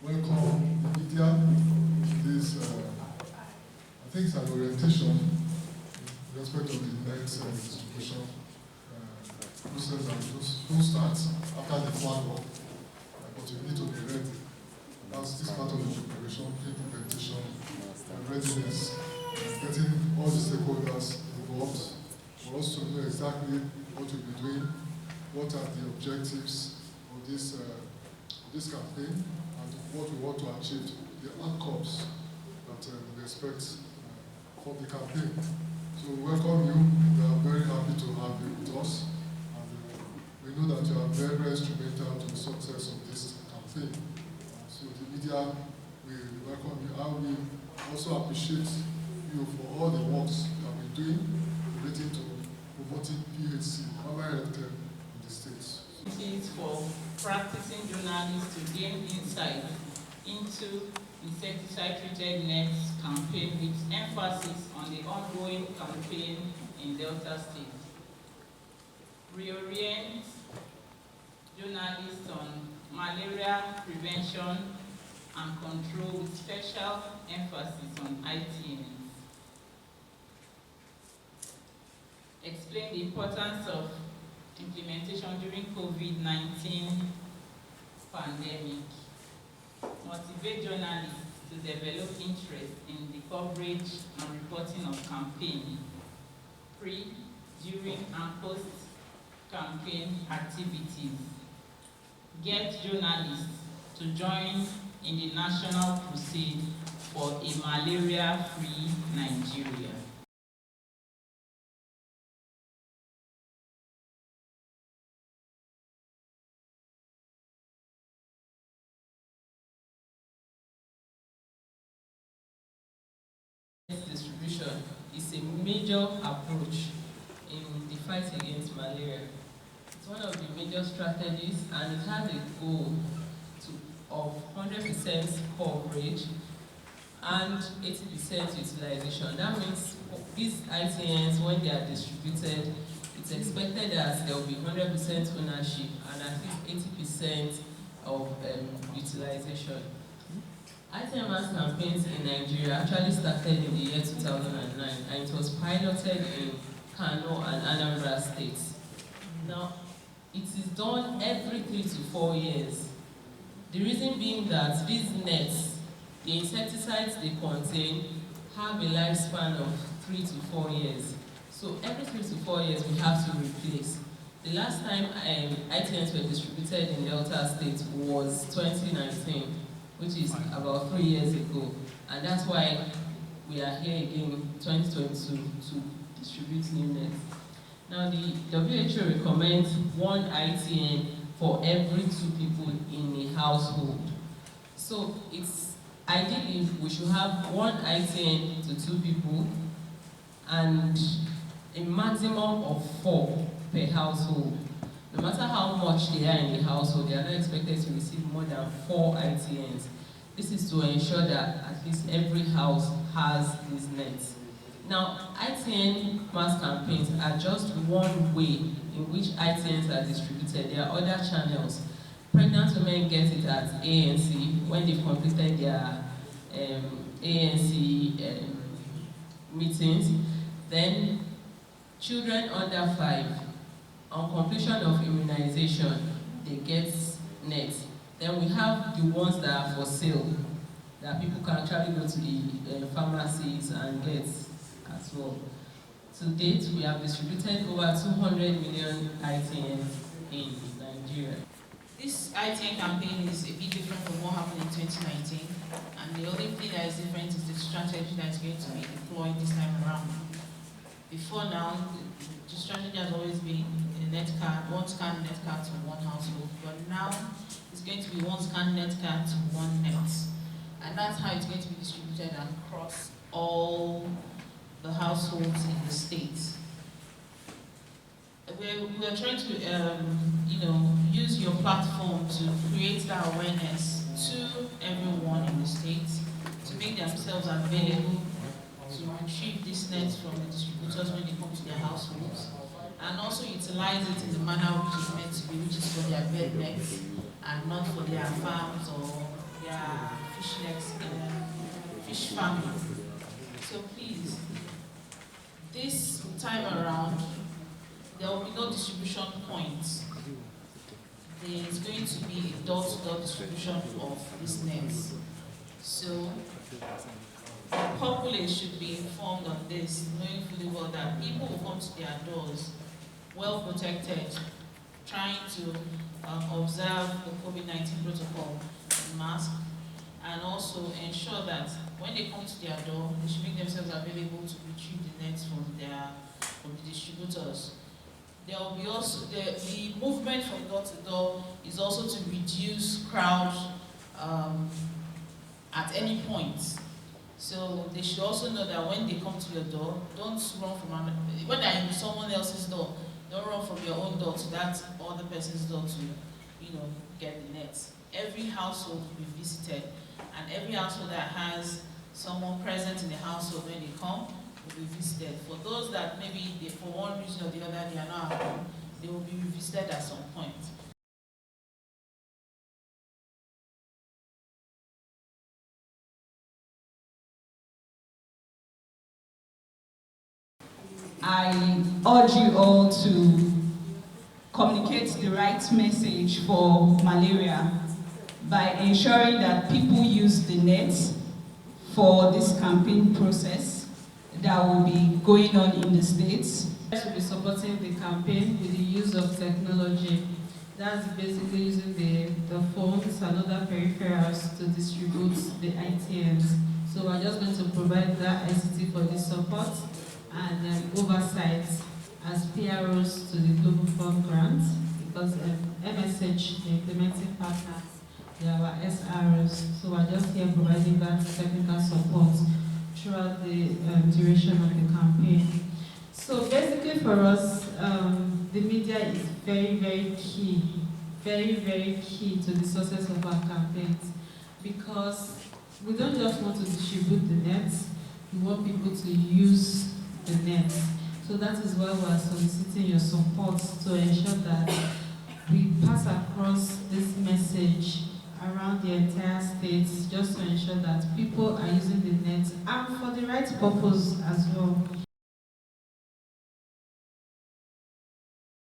welcome the media to this, I think it's an orientation in respect of the next distribution process that will start after the flag walk. But you need to be ready. That's this part of the preparation, implementation, and readiness, getting all the stakeholders involved for us to know exactly what we'll be doing, what are the objectives of this campaign, and what we want to achieve, the outcomes that we expect from the campaign. So we welcome you. We are very happy to have you with us. And we know that you are very, very instrumental to the success of this campaign. So the media, we welcome you. And we also appreciate you for all the works that we're doing relating to promoting PHC, primary healthcare in the States. For practicing journalists to gain insight into Insecticide Treated Nets campaign with emphasis on the ongoing campaign in Delta State. Reorient journalists on malaria prevention and control with special emphasis on ITNs. Explain the importance of implementation during COVID-19 pandemic. Motivate journalists to develop interest in the coverage and reporting of campaign, pre, during, and post-campaign activities. Get journalists to join in the national crusade for a malaria-free Nigeria. Distribution is a major approach in the fight against malaria. It's one of the major strategies, and it has a goal of 100% coverage and 80% utilization. That means these ITNs, when they are distributed, it's expected that there will be 100% ownership and at least 80% of utilization. ITN mass campaigns in Nigeria actually started in the year 2009, and it was piloted in Kano and Anambra states. Now, it is done every 3 to 4 years. The reason being that these nets, the insecticides they contain, have a lifespan of 3 to 4 years. So every 3 to 4 years we have to replace. The last time ITNs were distributed in Delta State was 2019. Which is about 3 years ago, and that's why we are here again in 2022 to distribute new nets. Now, the WHO recommends 1 ITN for every 2 people in a household. So it's ideally we should have 1 ITN to 2 people and a maximum of 4 per household. No matter how much they are in the household, they are not expected to receive more than 4 ITNs. This is to ensure that at least every house has these nets. Now, ITN mass campaigns are just one way in which ITNs are distributed. There are other channels. Pregnant women get it at ANC when they've completed their ANC meetings. Then, children under 5, on completion of immunization, they get nets. Then we have the ones that are for sale, that people can actually go to the pharmacies and get as well. To date, we have distributed over 200 million ITNs in Nigeria. This ITN campaign is a bit different from what happened in 2019, and the only thing that is different is the strategy that is going to be deployed this time around. Before now, the strategy has always been a net card, 1 scan net card to 1 household, but now it's going to be 1 scan net card to 1 net, and that's how it's going to be distributed across all the households in the state. We're trying to use your platform to create that awareness to everyone in the state, to make themselves available to retrieve these nets from the distributors when they come to their households, and also utilize it in the manner which is meant to be, which is for their bed nets and not for their farms or their fish nets, fish farming. So please, this time around, there will be no distribution points. There is going to be a door-to-door distribution of these nets. So the populace should be informed on this, knowing fully well that people will come to their doors well protected, trying to observe the COVID-19 protocol, mask, and also ensure that when they come to their door, they should make themselves available to retrieve the nets from the distributors. There will be also the movement from door to door is also to reduce crowd at any point. So they should also know that when they come to your door, don't run from when they're in someone else's door, don't run from your own door to that other person's door to, get the nets. Every household will be visited, and every household that has someone present in the household when they come will be visited. For those that maybe for one reason or the other they are not at home, they will be revisited at some point. I urge you all to communicate the right message for malaria by ensuring that people use the net for this campaign process that will be going on in the states. We will be supporting the campaign with the use of technology. That's basically using the phones and other peripherals to distribute the ITNs. So we're just going to provide that ICT for the support and oversight as PROs to the Global Fund grant, because MSH, the implementing partners, they are our SROs. So we're just here providing that technical support throughout the duration of the campaign. So basically for us, the media is very, very key, very key to the success of our campaigns, because we don't just want to distribute the nets, we want people to use the nets. So that is why we are soliciting your support to ensure that we pass across this message around the entire state, just to ensure that people are using the net and for the right purpose as well.